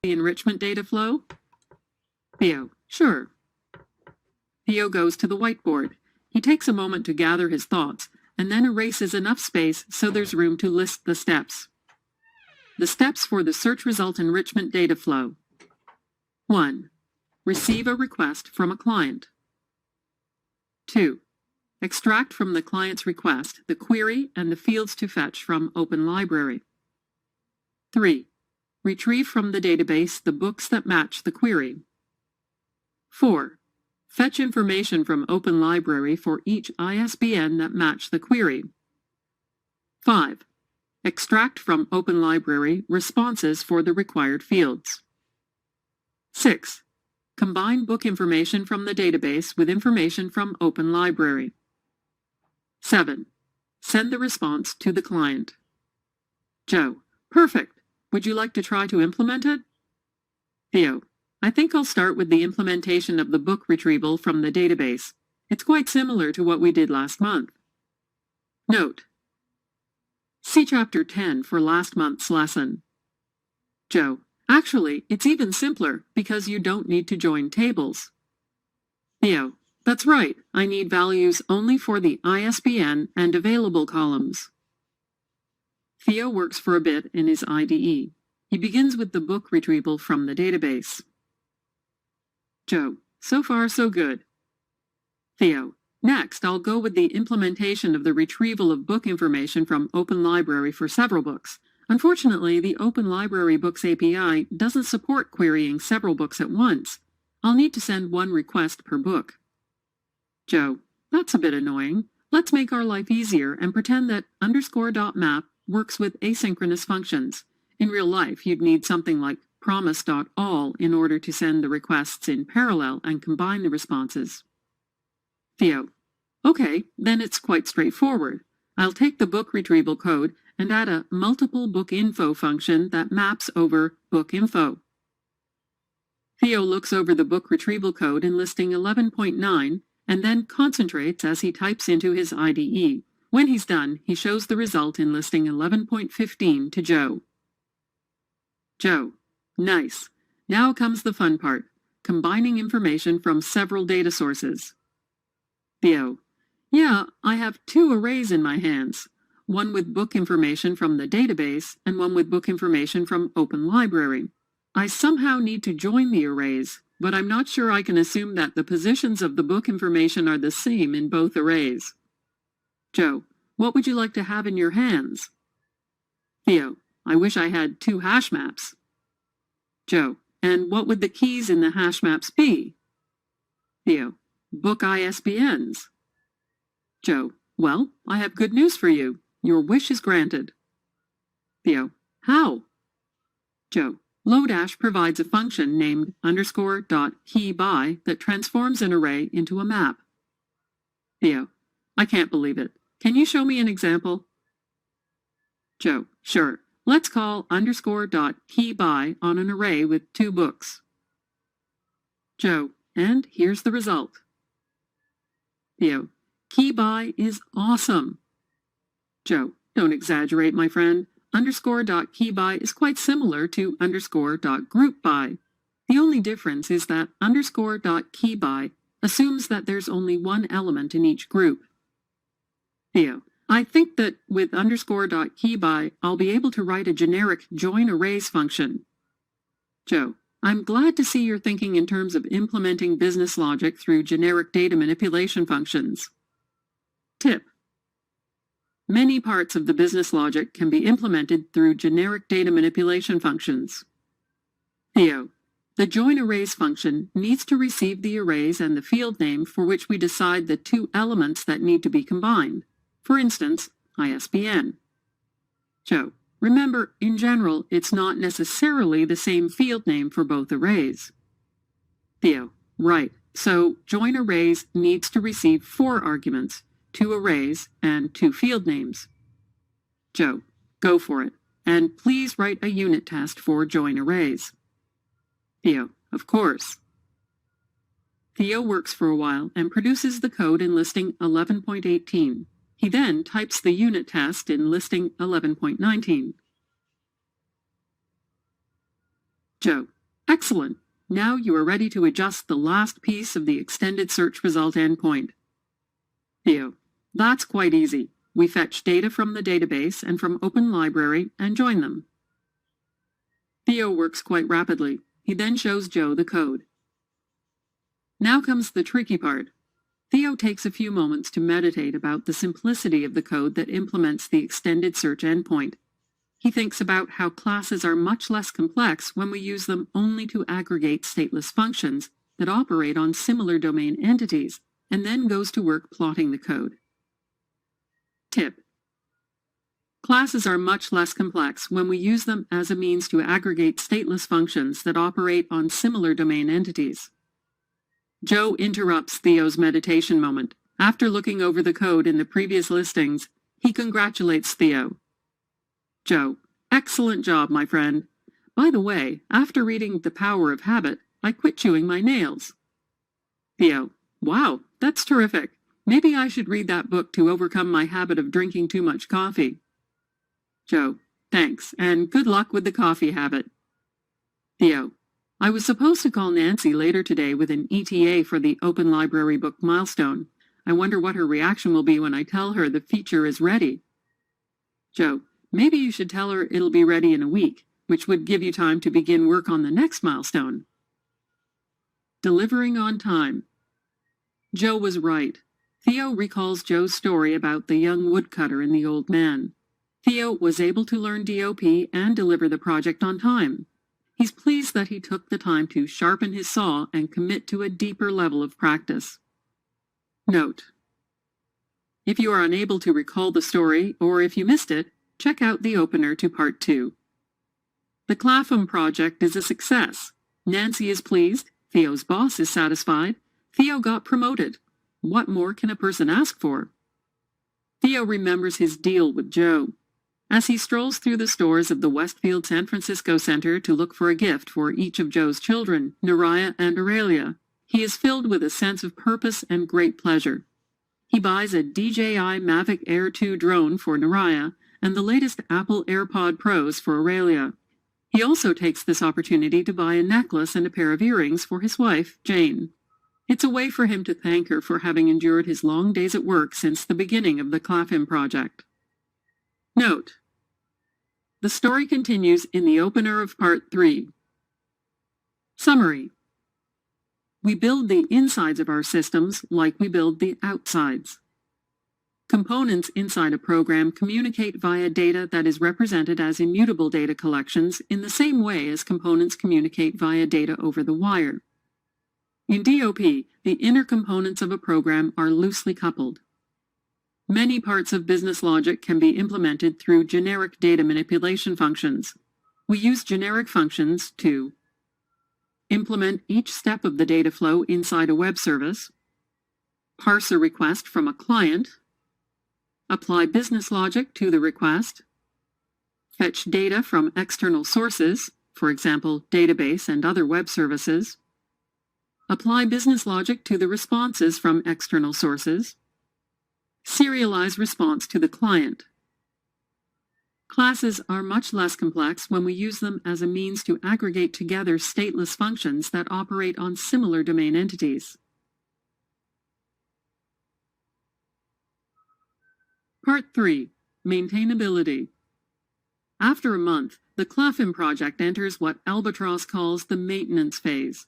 the enrichment data flow? Theo, sure. Theo goes to the whiteboard. He takes a moment to gather his thoughts, and then erases enough space so there's room to list the steps. The steps for the search result enrichment data flow. 1. Receive a request from a client. 2. Extract from the client's request the query and the fields to fetch from Open Library. 3. Retrieve from the database the books that match the query. 4. Fetch information from Open Library for each ISBN that match the query. 5. Extract from Open Library responses for the required fields. 6. Combine book information from the database with information from Open Library. 7. Send the response to the client. Joe, perfect. Would you like to try to implement it? Theo, I think I'll start with the implementation of the book retrieval from the database. It's quite similar to what we did last month. Note: see Chapter 10 for last month's lesson. Joe, actually, it's even simpler because you don't need to join tables. Theo, that's right. I need values only for the ISBN and available columns. Theo works for a bit in his IDE. He begins with the book retrieval from the database. Joe, so far so good. Theo, next I'll go with the implementation of the retrieval of book information from Open Library for several books. Unfortunately, the Open Library Books API doesn't support querying several books at once. I'll need to send one request per book. Joe, that's a bit annoying. Let's make our life easier and pretend that _.map works with asynchronous functions. In real life, you'd need something like promise.all in order to send the requests in parallel and combine the responses. Theo, okay, then it's quite straightforward. I'll take the book retrieval code and add a multiple book info function that maps over book info. Theo looks over the book retrieval code in listing 11.9 and then concentrates as he types into his IDE. When he's done, he shows the result in listing 11.15 to Joe. Joe, nice. Now comes the fun part, combining information from several data sources. Theo, yeah, I have 2 arrays in my hands, one with book information from the database and one with book information from Open Library. I somehow need to join the arrays, but I'm not sure I can assume that the positions of the book information are the same in both arrays. Joe, what would you like to have in your hands? Theo, I wish I had 2 hash maps. Joe, and what would the keys in the hash maps be? Theo, book ISBNs. Joe, well, I have good news for you. Your wish is granted. Theo, how? Joe, Lodash provides a function named _.keyBy that transforms an array into a map. Theo, I can't believe it. Can you show me an example? Joe, sure. Let's call _.keyBy on an array with 2 books. Joe, and here's the result. Theo, keyBy is awesome. Joe, don't exaggerate, my friend. _.keyBy is quite similar to _.groupBy. The only difference is that _.keyBy assumes that there's only one element in each group. Theo, I think that with _.keyBy, I'll be able to write a generic join arrays function. Joe, I'm glad to see you're thinking in terms of implementing business logic through generic data manipulation functions. Tip: many parts of the business logic can be implemented through generic data manipulation functions. Theo, the join arrays function needs to receive the arrays and the field name for which we decide the 2 elements that need to be combined. For instance, ISBN. Joe, remember, in general, it's not necessarily the same field name for both arrays. Theo, right. So join arrays needs to receive 4 arguments, 2 arrays, and 2 field names. Joe, go for it. And please write a unit test for join arrays. Theo, of course. Theo works for a while and produces the code in listing 11.18. He then types the unit test in listing 11.19. Joe: Excellent. Now you are ready to adjust the last piece of the extended search result endpoint. Theo: That's quite easy. We fetch data from the database and from Open Library and join them. Theo works quite rapidly. He then shows Joe the code. Now comes the tricky part. Theo takes a few moments to meditate about the simplicity of the code that implements the extended search endpoint. He thinks about how classes are much less complex when we use them only to aggregate stateless functions that operate on similar domain entities, and then goes to work plotting the code. Tip: Classes are much less complex when we use them as a means to aggregate stateless functions that operate on similar domain entities. Joe interrupts Theo's meditation moment. After looking over the code in the previous listings, he congratulates Theo. Joe: Excellent job, my friend. By the way, after reading The Power of Habit, I quit chewing my nails. Theo: Wow, that's terrific. Maybe I should read that book to overcome my habit of drinking too much coffee. Joe: Thanks, and good luck with the coffee habit. Theo: I was supposed to call Nancy later today with an ETA for the Open Library book milestone. I wonder what her reaction will be when I tell her the feature is ready. Joe: Maybe you should tell her it'll be ready in a week, which would give you time to begin work on the next milestone. Delivering on time. Joe was right. Theo recalls Joe's story about the young woodcutter and the old man. Theo was able to learn DOP and deliver the project on time. He's pleased that he took the time to sharpen his saw and commit to a deeper level of practice. Note: If you are unable to recall the story, or if you missed it, check out the opener to Part 2. The Clapham project is a success. Nancy is pleased, Theo's boss is satisfied, Theo got promoted. What more can a person ask for? Theo remembers his deal with Joe. As he strolls through the stores of the Westfield San Francisco Center to look for a gift for each of Joe's children, Nariah and Aurelia, he is filled with a sense of purpose and great pleasure. He buys a DJI Mavic Air 2 drone for Nariah and the latest Apple AirPod Pros for Aurelia. He also takes this opportunity to buy a necklace and a pair of earrings for his wife, Jane. It's a way for him to thank her for having endured his long days at work since the beginning of the Clapham project. Note: The story continues in the opener of Part 3. Summary: We build the insides of our systems like we build the outsides. Components inside a program communicate via data that is represented as immutable data collections in the same way as components communicate via data over the wire. In DOP, the inner components of a program are loosely coupled. Many parts of business logic can be implemented through generic data manipulation functions. We use generic functions to implement each step of the data flow inside a web service, parse a request from a client, apply business logic to the request, fetch data from external sources, for example, database and other web services, apply business logic to the responses from external sources, serialize response to the client. Classes are much less complex when we use them as a means to aggregate together stateless functions that operate on similar domain entities. Part 3. Maintainability. After a month, the Clapham project enters what Albatross calls the maintenance phase.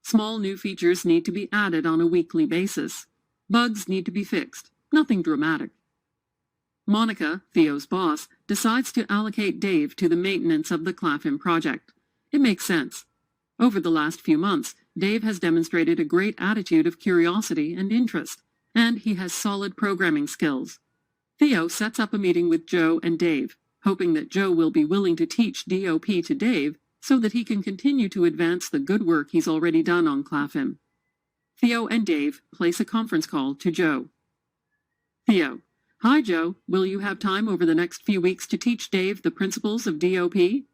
Small new features need to be added on a weekly basis. Bugs need to be fixed. Nothing dramatic. Monica, Theo's boss, decides to allocate Dave to the maintenance of the Clapham project. It makes sense. Over the last few months, Dave has demonstrated a great attitude of curiosity and interest, and he has solid programming skills. Theo sets up a meeting with Joe and Dave, hoping that Joe will be willing to teach DOP to Dave so that he can continue to advance the good work he's already done on Clapham. Theo and Dave place a conference call to Joe. Theo: Hi Joe, will you have time over the next few weeks to teach Dave the principles of DOP?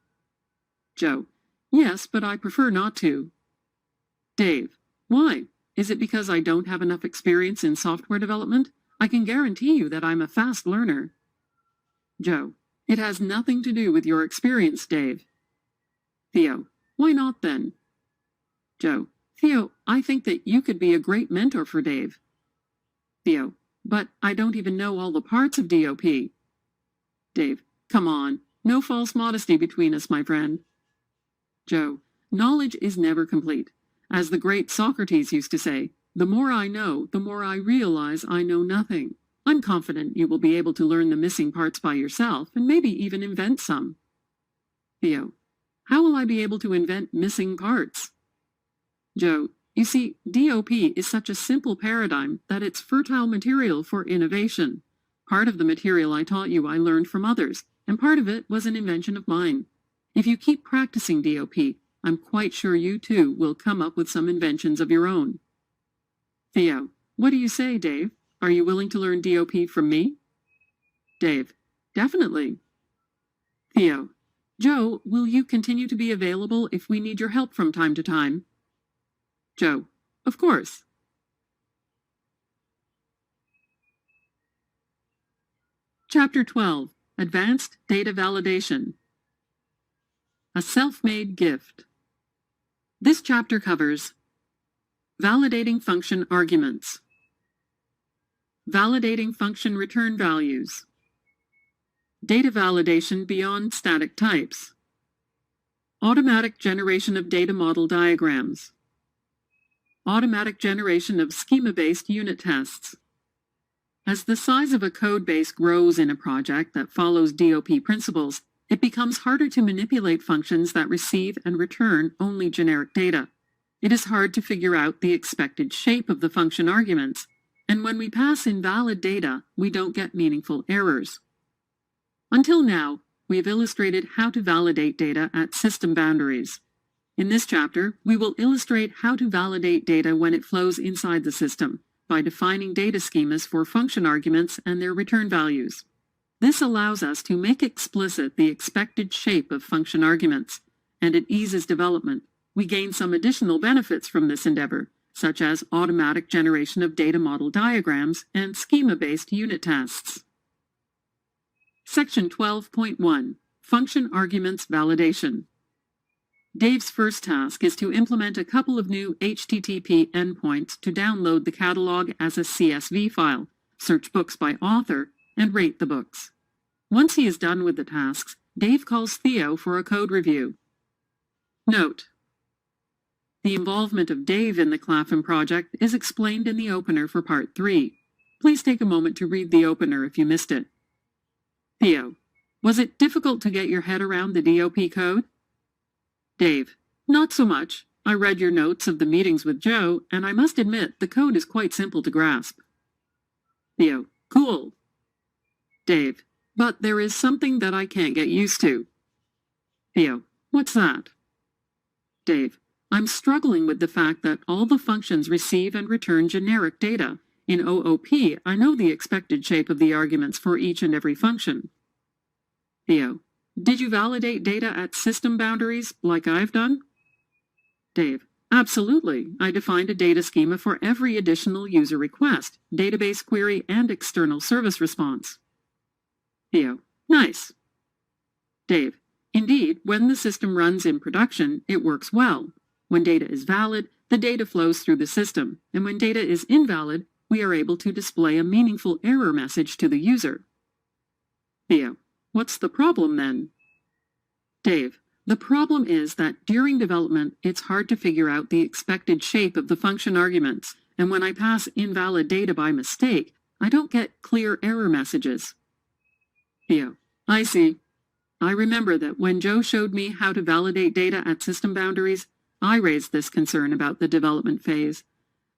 Joe: Yes, but I prefer not to. Dave: Why? Is it because I don't have enough experience in software development? I can guarantee you that I'm a fast learner. Joe: It has nothing to do with your experience, Dave. Theo: Why not then? Joe, Theo, I think that you could be a great mentor for Dave. Theo, but I don't even know all the parts of DOP. Dave, come on, no false modesty between us, my friend. Joe, knowledge is never complete. As the great Socrates used to say, the more I know, the more I realize I know nothing. I'm confident you will be able to learn the missing parts by yourself and maybe even invent some. Theo, how will I be able to invent missing parts? Joe, you see, DOP is such a simple paradigm that it's fertile material for innovation. Part of the material I taught you I learned from others, and part of it was an invention of mine. If you keep practicing DOP, I'm quite sure you too will come up with some inventions of your own. Theo, what do you say, Dave? Are you willing to learn DOP from me? Dave, definitely. Theo, Joe, will you continue to be available if we need your help from time to time? Joe, of course. Chapter 12, Advanced Data Validation. A Self-Made Gift. This chapter covers validating function arguments, validating function return values, data validation beyond static types, automatic generation of data model diagrams, automatic generation of schema-based unit tests. As the size of a code base grows in a project that follows DOP principles, it becomes harder to manipulate functions that receive and return only generic data. It is hard to figure out the expected shape of the function arguments, and when we pass invalid data, we don't get meaningful errors. Until now, we have illustrated how to validate data at system boundaries. In this chapter, we will illustrate how to validate data when it flows inside the system by defining data schemas for function arguments and their return values. This allows us to make explicit the expected shape of function arguments, and it eases development. We gain some additional benefits from this endeavor, such as automatic generation of data model diagrams and schema-based unit tests. Section 12.1, Function Arguments Validation. Dave's first task is to implement a couple of new HTTP endpoints to download the catalog as a CSV file, search books by author, and rate the books. Once he is done with the tasks, Dave calls Theo for a code review. Note: the involvement of Dave in the Clapham project is explained in the opener for Part 3. Please take a moment to read the opener if you missed it. Theo, was it difficult to get your head around the DOP code? Dave, not so much. I read your notes of the meetings with Joe, and I must admit the code is quite simple to grasp. Theo, cool. Dave, but there is something that I can't get used to. Theo, what's that? Dave, I'm struggling with the fact that all the functions receive and return generic data. In OOP, I know the expected shape of the arguments for each and every function. Theo, did you validate data at system boundaries like I've done? Dave, absolutely. I defined a data schema for every additional user request, database query, and external service response. Theo, nice. Dave, indeed, when the system runs in production, it works well. When data is valid, the data flows through the system, and when data is invalid, we are able to display a meaningful error message to the user. Theo, what's the problem then? Dave, the problem is that during development, it's hard to figure out the expected shape of the function arguments, and when I pass invalid data by mistake, I don't get clear error messages. Theo, I see. I remember that when Joe showed me how to validate data at system boundaries, I raised this concern about the development phase.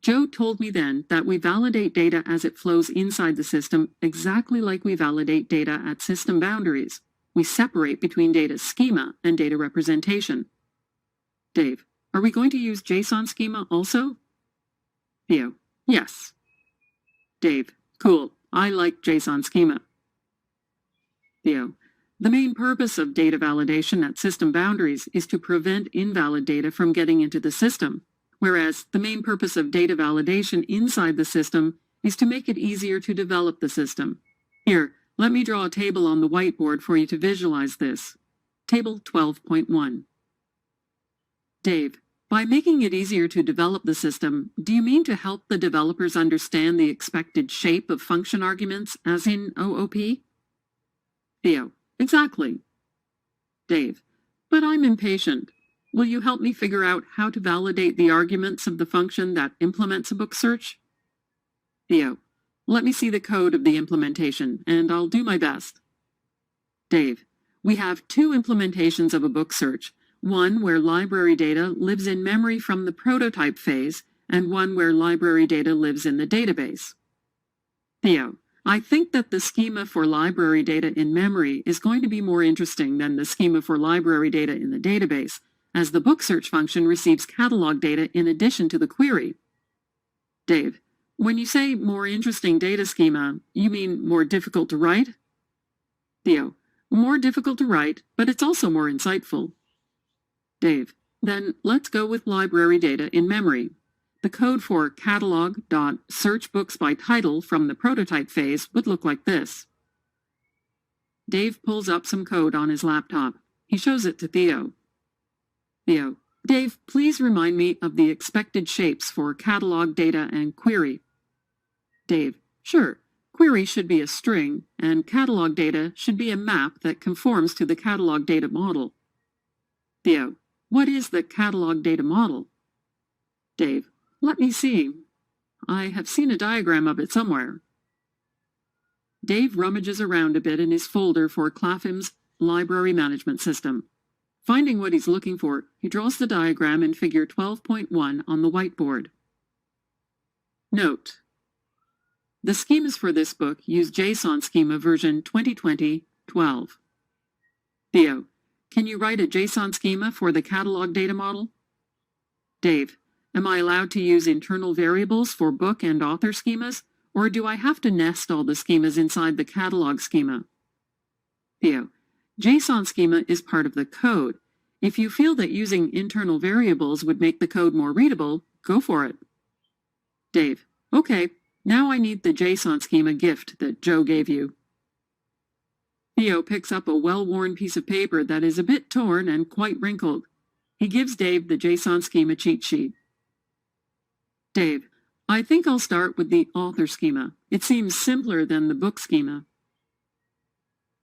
Joe told me then that we validate data as it flows inside the system exactly like we validate data at system boundaries. We separate between data schema and data representation. Dave, are we going to use JSON schema also? Theo, yes. Dave, cool. I like JSON schema. Theo, the main purpose of data validation at system boundaries is to prevent invalid data from getting into the system, whereas the main purpose of data validation inside the system is to make it easier to develop the system. Here, let me draw a table on the whiteboard for you to visualize this. Table 12.1. Dave, by making it easier to develop the system, do you mean to help the developers understand the expected shape of function arguments, as in OOP? Theo, exactly. Dave, but I'm impatient. Will you help me figure out how to validate the arguments of the function that implements a book search? Theo, let me see the code of the implementation, and I'll do my best. Dave, we have two implementations of a book search, one where library data lives in memory from the prototype phase, and one where library data lives in the database. Theo, I think that the schema for library data in memory is going to be more interesting than the schema for library data in the database, as the book search function receives catalog data in addition to the query. Dave, when you say more interesting data schema, you mean more difficult to write? Theo, more difficult to write, but it's also more insightful. Dave, then let's go with library data in memory. The code for catalog.searchBooksByTitle from the prototype phase would look like this. Dave pulls up some code on his laptop. He shows it to Theo. Theo, Dave, please remind me of the expected shapes for catalog data and query. Dave, sure. Query should be a string, and catalog data should be a map that conforms to the catalog data model. Theo, what is the catalog data model? Dave, let me see. I have seen a diagram of it somewhere. Dave rummages around a bit in his folder for Claphim's library management system. Finding what he's looking for, he draws the diagram in figure 12.1 on the whiteboard. Note: the schemas for this book use JSON schema version 2020-12. Theo, can you write a JSON schema for the catalog data model? Dave, am I allowed to use internal variables for book and author schemas, or do I have to nest all the schemas inside the catalog schema? Theo, JSON schema is part of the code. If you feel that using internal variables would make the code more readable, go for it. Dave, okay. Now I need the JSON schema gift that Joe gave you. Theo picks up a well-worn piece of paper that is a bit torn and quite wrinkled. He gives Dave the JSON schema cheat sheet. Dave, I think I'll start with the author schema. It seems simpler than the book schema.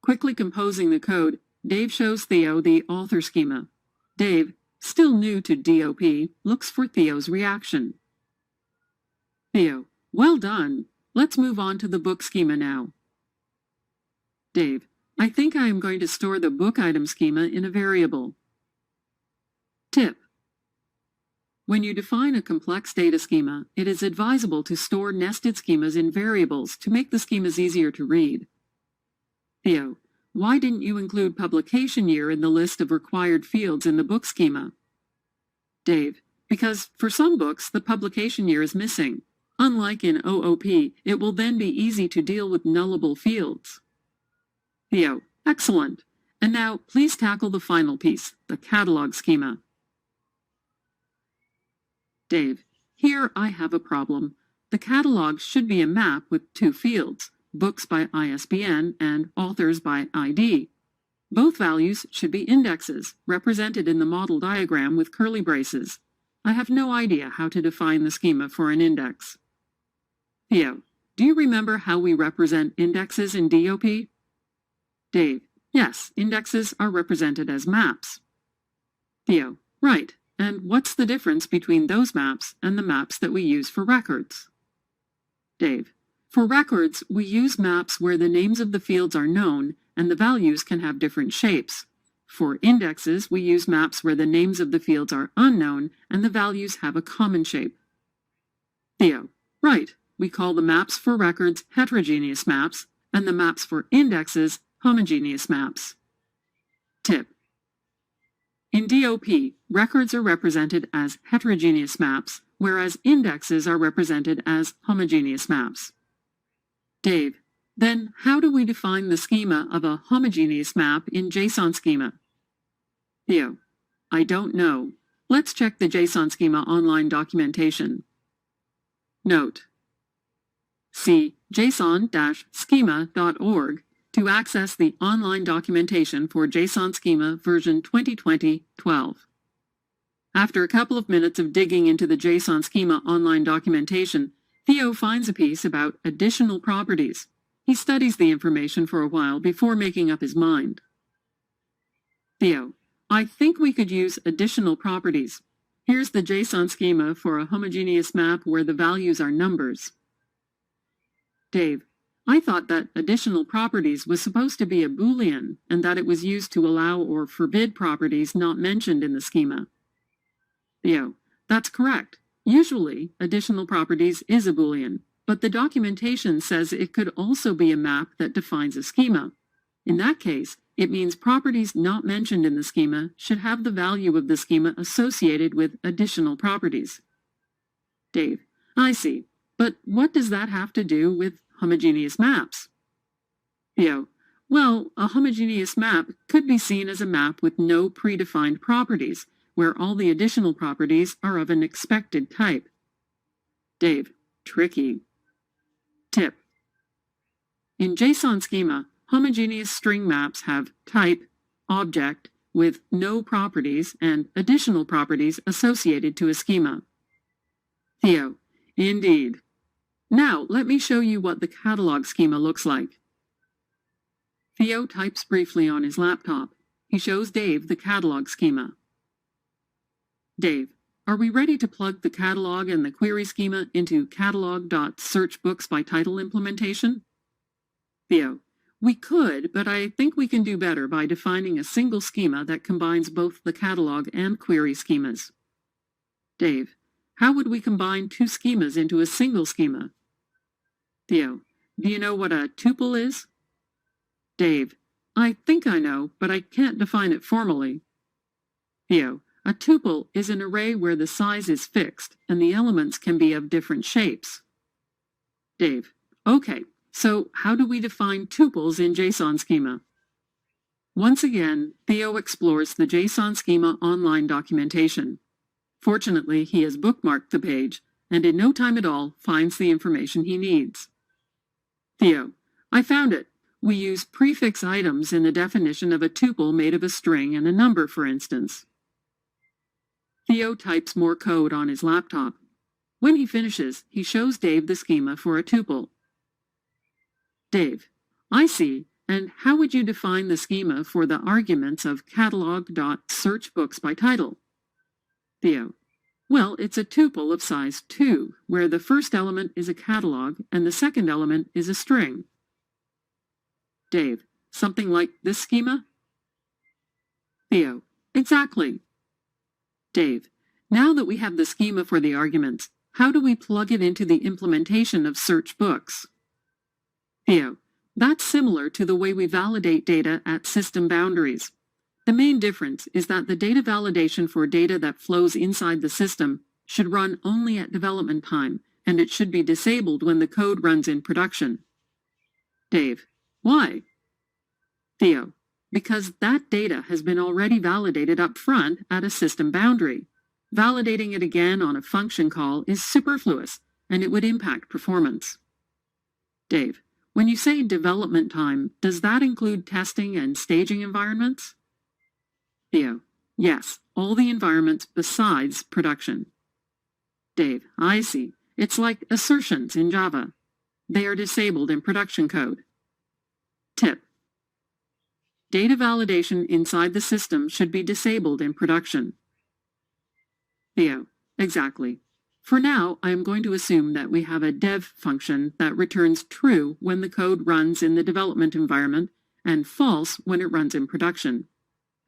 Quickly composing the code, Dave shows Theo the author schema. Dave, still new to DOP, looks for Theo's reaction. Theo, well done. Let's move on to the book schema now. Dave, I think I am going to store the book item schema in a variable. Tip: when you define a complex data schema, it is advisable to store nested schemas in variables to make the schemas easier to read. Theo, why didn't you include publication year in the list of required fields in the book schema? Dave, because for some books, the publication year is missing. Unlike in OOP, it will then be easy to deal with nullable fields. Theo, excellent. And now, please tackle the final piece, the catalog schema. Dave, here I have a problem. The catalog should be a map with two fields, books by ISBN and authors by ID. Both values should be indexes, represented in the model diagram with curly braces. I have no idea how to define the schema for an index. Theo, do you remember how we represent indexes in DOP? Dave, yes, indexes are represented as maps. Theo, right. And what's the difference between those maps and the maps that we use for records? Dave, for records, we use maps where the names of the fields are known and the values can have different shapes. For indexes, we use maps where the names of the fields are unknown and the values have a common shape. Theo, right. We call the maps for records heterogeneous maps and the maps for indexes homogeneous maps. Tip: in DOP, records are represented as heterogeneous maps, whereas indexes are represented as homogeneous maps. Dave, then how do we define the schema of a homogeneous map in JSON schema? Theo, I don't know. Let's check the JSON schema online documentation. Note: see json-schema.org to access the online documentation for JSON schema version 2020-12. After a couple of minutes of digging into the JSON schema online documentation, Theo finds a piece about additional properties. He studies the information for a while before making up his mind. Theo, I think we could use additional properties. Here's the JSON schema for a homogeneous map where the values are numbers. Dave, I thought that additional properties was supposed to be a Boolean and that it was used to allow or forbid properties not mentioned in the schema. Theo, that's correct. Usually, additional properties is a Boolean, but the documentation says it could also be a map that defines a schema. In that case, it means properties not mentioned in the schema should have the value of the schema associated with additional properties. Dave, I see, but what does that have to do with homogeneous maps? Theo, well, a homogeneous map could be seen as a map with no predefined properties, where all the additional properties are of an expected type. Dave, tricky. Tip. In JSON schema, homogeneous string maps have type, object, with no properties and additional properties associated to a schema. Theo, indeed. Now, let me show you what the catalog schema looks like. Theo types briefly on his laptop. He shows Dave the catalog schema. Dave, are we ready to plug the catalog and the query schema into catalog.searchBooksByTitle implementation? Theo, we could, but I think we can do better by defining a single schema that combines both the catalog and query schemas. Dave, how would we combine two schemas into a single schema? Theo, do you know what a tuple is? Dave, I think I know, but I can't define it formally. Theo, a tuple is an array where the size is fixed and the elements can be of different shapes. Dave, okay, so how do we define tuples in JSON schema? Once again, Theo explores the JSON schema online documentation. Fortunately, he has bookmarked the page and in no time at all finds the information he needs. Theo, I found it. We use prefix items in the definition of a tuple made of a string and a number, for instance. Theo types more code on his laptop. When he finishes, he shows Dave the schema for a tuple. Dave, I see, and how would you define the schema for the arguments of catalog.searchBooksByTitle? Theo, well, it's a tuple of size 2, where the first element is a catalog and the second element is a string. Dave, something like this schema? Theo, exactly. Dave, now that we have the schema for the arguments, how do we plug it into the implementation of search books? Theo, that's similar to the way we validate data at system boundaries. The main difference is that the data validation for data that flows inside the system should run only at development time, and it should be disabled when the code runs in production. Dave, why? Theo, because that data has been already validated up front at a system boundary. Validating it again on a function call is superfluous, and it would impact performance. Dave, when you say development time, does that include testing and staging environments? Theo, yes, all the environments besides production. Dave, I see. It's like assertions in Java. They are disabled in production code. Tip. Data validation inside the system should be disabled in production. Theo, exactly. For now, I am going to assume that we have a dev function that returns true when the code runs in the development environment and false when it runs in production.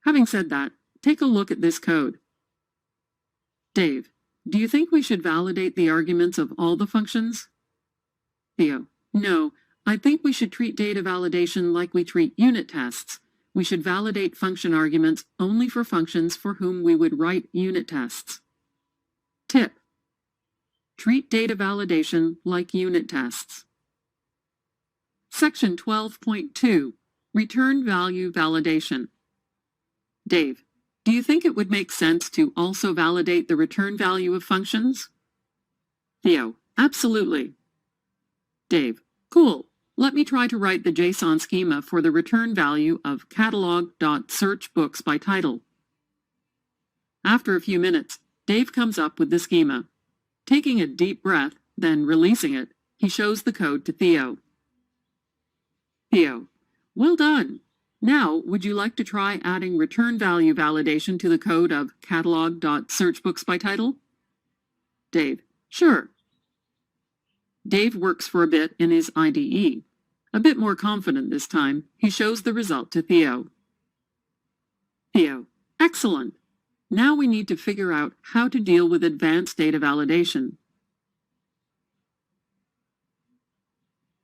Having said that, take a look at this code. Dave, do you think we should validate the arguments of all the functions? Theo, no, I think we should treat data validation like we treat unit tests. We should validate function arguments only for functions for whom we would write unit tests. Tip. Treat data validation like unit tests. Section 12.2. Return value validation. Dave, do you think it would make sense to also validate the return value of functions? Theo, absolutely. Dave, cool. Let me try to write the JSON schema for the return value of catalog.searchBooksByTitle. After a few minutes, Dave comes up with the schema. Taking a deep breath, then releasing it, he shows the code to Theo. Theo: well done! Now, would you like to try adding return value validation to the code of catalog.searchbooksbytitle? Dave: sure. Dave works for a bit in his IDE. A bit more confident this time, he shows the result to Theo. Theo: excellent! Now we need to figure out how to deal with advanced data validation.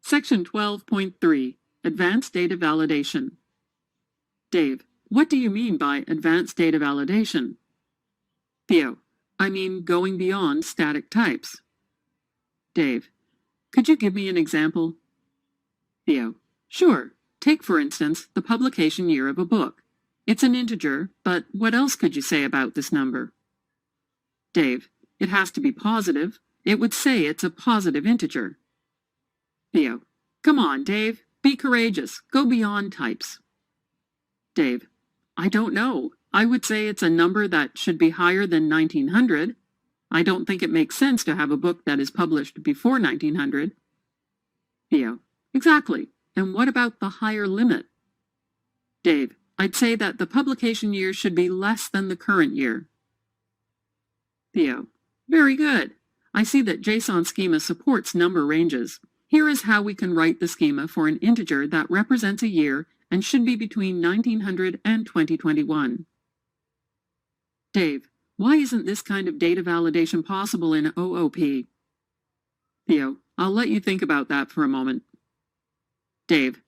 Section 12.3, Advanced Data Validation. Dave: what do you mean by advanced data validation? Theo: I mean going beyond static types. Dave: could you give me an example? Theo: sure. Take, for instance, the publication year of a book. It's an integer, but what else could you say about this number? Dave: it has to be positive. It would say it's a positive integer. Theo: come on, Dave. Be courageous. Go beyond types. Dave: I don't know. I would say it's a number that should be higher than 1900. I don't think it makes sense to have a book that is published before 1900. Theo: exactly. And what about the higher limit? Dave: I'd say that the publication year should be less than the current year. Theo: very good. I see that JSON schema supports number ranges. Here is how we can write the schema for an integer that represents a year and should be between 1900 and 2021. Dave: why isn't this kind of data validation possible in OOP? Theo: I'll let you think about that for a moment. Dave: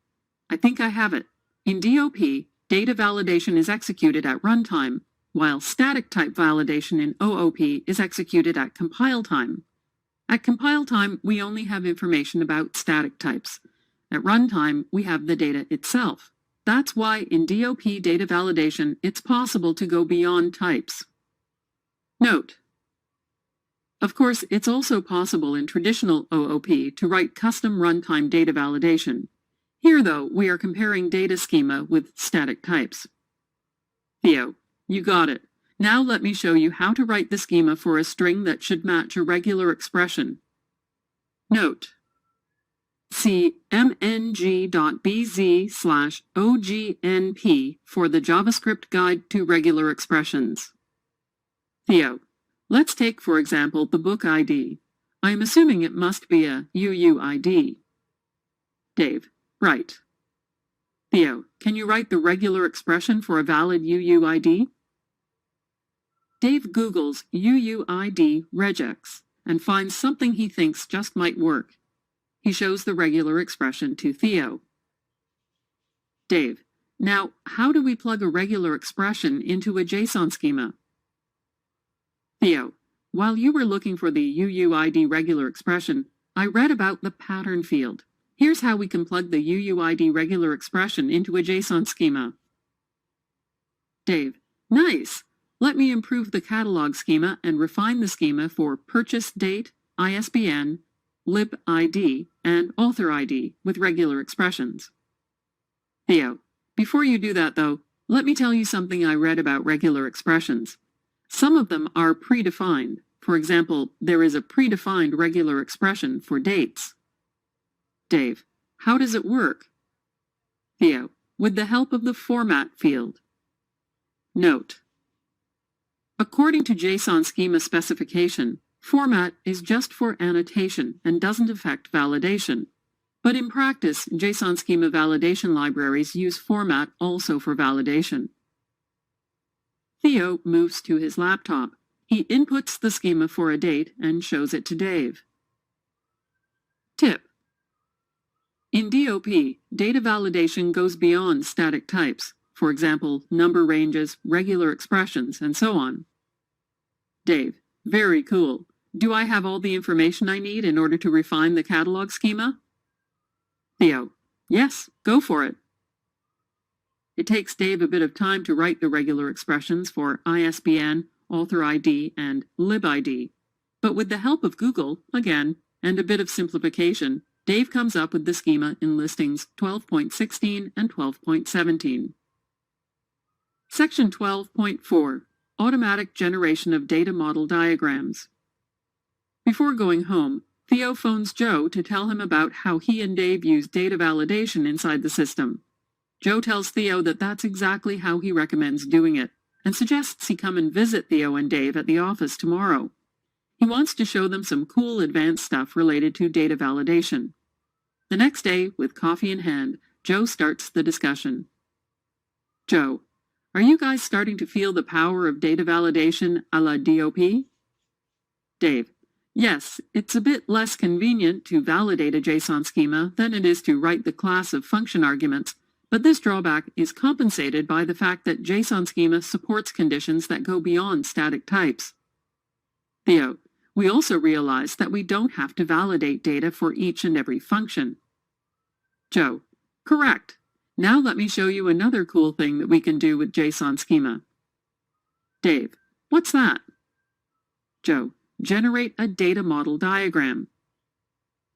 I think I have it. In DOP, data validation is executed at runtime, while static type validation in OOP is executed at compile time. At compile time, we only have information about static types. At runtime, we have the data itself. That's why in DOP data validation, it's possible to go beyond types. Note: of course, it's also possible in traditional OOP to write custom runtime data validation. Here, though, we are comparing data schema with static types. Theo: you got it. Now let me show you how to write the schema for a string that should match a regular expression. Note: see mng.bz/ognp for the JavaScript guide to regular expressions. Theo: let's take, for example, the book ID. I am assuming it must be a UUID. Dave: right. Theo: can you write the regular expression for a valid UUID? Dave Googles UUID regex and finds something he thinks just might work. He shows the regular expression to Theo. Dave: now, how do we plug a regular expression into a JSON schema? Theo: while you were looking for the UUID regular expression, I read about the pattern field. Here's how we can plug the UUID regular expression into a JSON schema. Dave: nice! Let me improve the catalog schema and refine the schema for purchase date, ISBN, lib ID, and author ID with regular expressions. Theo: before you do that, though, let me tell you something I read about regular expressions. Some of them are predefined. For example, there is a predefined regular expression for dates. Dave: how does it work? Theo: with the help of the format field. Note: according to JSON schema specification, format is just for annotation and doesn't affect validation. But in practice, JSON schema validation libraries use format also for validation. Theo moves to his laptop. He inputs the schema for a date and shows it to Dave. Tip: in DOP, data validation goes beyond static types, for example, number ranges, regular expressions, and so on. Dave: very cool. Do I have all the information I need in order to refine the catalog schema? Theo: yes, go for it. It takes Dave a bit of time to write the regular expressions for ISBN, author ID, and lib ID. But with the help of Google, again, and a bit of simplification, Dave comes up with the schema in listings 12.16 and 12.17. Section 12.4, automatic generation of data model diagrams. Before going home, Theo phones Joe to tell him about how he and Dave use data validation inside the system. Joe tells Theo that that's exactly how he recommends doing it, and suggests he come and visit Theo and Dave at the office tomorrow. He wants to show them some cool advanced stuff related to data validation. The next day, with coffee in hand, Joe starts the discussion. Joe, are you guys starting to feel the power of data validation a la DOP? Dave, yes, it's a bit less convenient to validate a JSON schema than it is to write the class of function arguments, but this drawback is compensated by the fact that JSON schema supports conditions that go beyond static types. Theo, we also realize that we don't have to validate data for each and every function. Joe, correct. Now let me show you another cool thing that we can do with JSON schema. Dave, what's that? Joe, generate a data model diagram.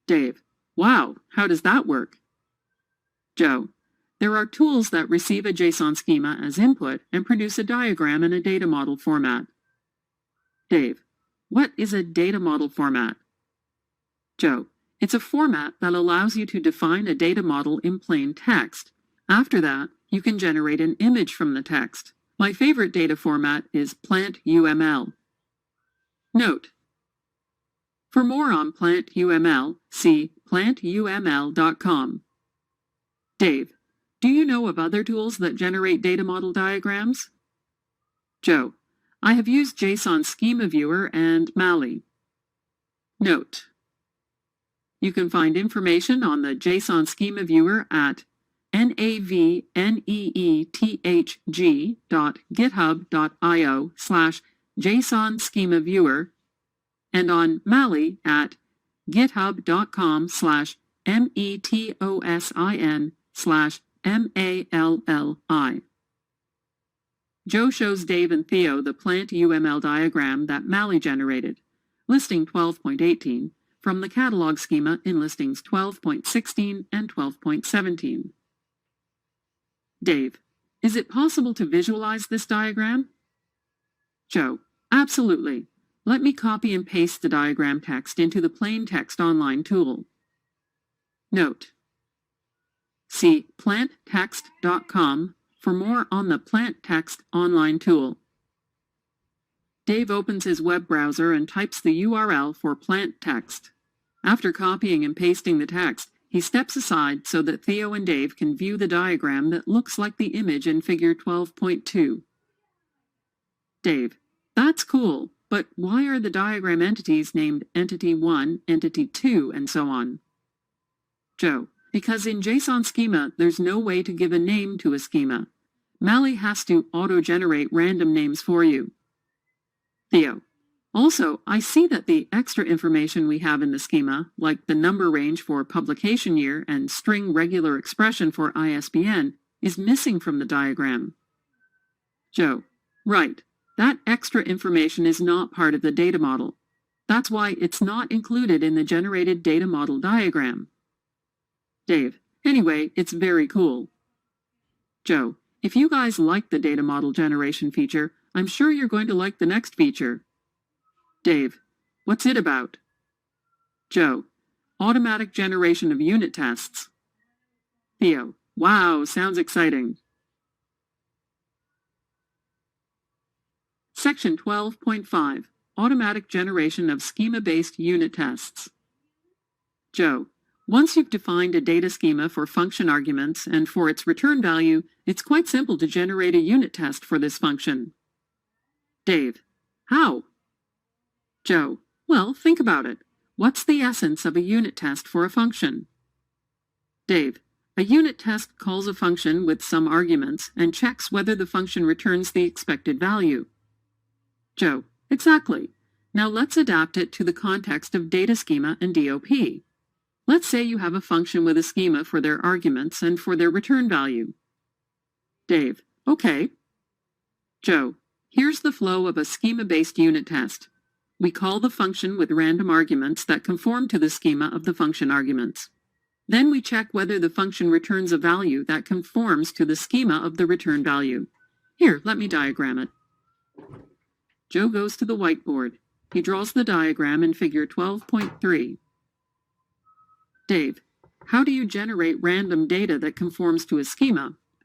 Dave, wow, how does that work? Joe, there are tools that receive a JSON schema as input and produce a diagram in a data model format. Dave, what is a data model format? Joe, it's a format that allows you to define a data model in plain text. After that, you can generate an image from the text. My favorite data format is PlantUML. Note: for more on PlantUML, see plantuml.com. Dave, do you know of other tools that generate data model diagrams? Joe, I have used JSON Schema Viewer and Mali. Note: you can find information on the JSON Schema Viewer at navneethg.github.io/JSON Schema Viewer and on Mali at github.com/metosin/MALLI. Joe shows Dave and Theo the PlantUML diagram that Mali generated, listing 12.18, from the catalog schema in listings 12.16 and 12.17. Dave, is it possible to visualize this diagram? Joe, absolutely. Let me copy and paste the diagram text into the plain text online tool. Note: see planttext.com for more on the Plant Text online tool. Dave opens his web browser and types the URL for Plant Text. After copying and pasting the text, he steps aside so that Theo and Dave can view the diagram that looks like the image in figure 12.2. Dave, that's cool, but why are the diagram entities named Entity 1, Entity 2, and so on? Joe, because in JSON schema, there's no way to give a name to a schema. Mali has to auto-generate random names for you. Theo, also, I see that the extra information we have in the schema, like the number range for publication year and string regular expression for ISBN, is missing from the diagram. Joe, right. That extra information is not part of the data model. That's why it's not included in the generated data model diagram. Dave, anyway, it's very cool. Joe, if you guys like the data model generation feature, I'm sure you're going to like the next feature. Dave, what's it about? Joe, automatic generation of unit tests. Theo, wow, sounds exciting. Section 12.5, automatic generation of schema-based unit tests. Joe, once you've defined a data schema for function arguments and for its return value, it's quite simple to generate a unit test for this function. Dave, how? Joe, well, think about it. What's the essence of a unit test for a function? Dave, a unit test calls a function with some arguments and checks whether the function returns the expected value. Joe, exactly. Now let's adapt it to the context of data schema and DOP. Let's say you have a function with a schema for their arguments and for their return value. Dave, okay. Joe, here's the flow of a schema-based unit test. We call the function with random arguments that conform to the schema of the function arguments. Then we check whether the function returns a value that conforms to the schema of the return value. Here, let me diagram it. Joe goes to the whiteboard. He draws the diagram in figure 12.3. Dave, how do you generate random data that conforms to a schema?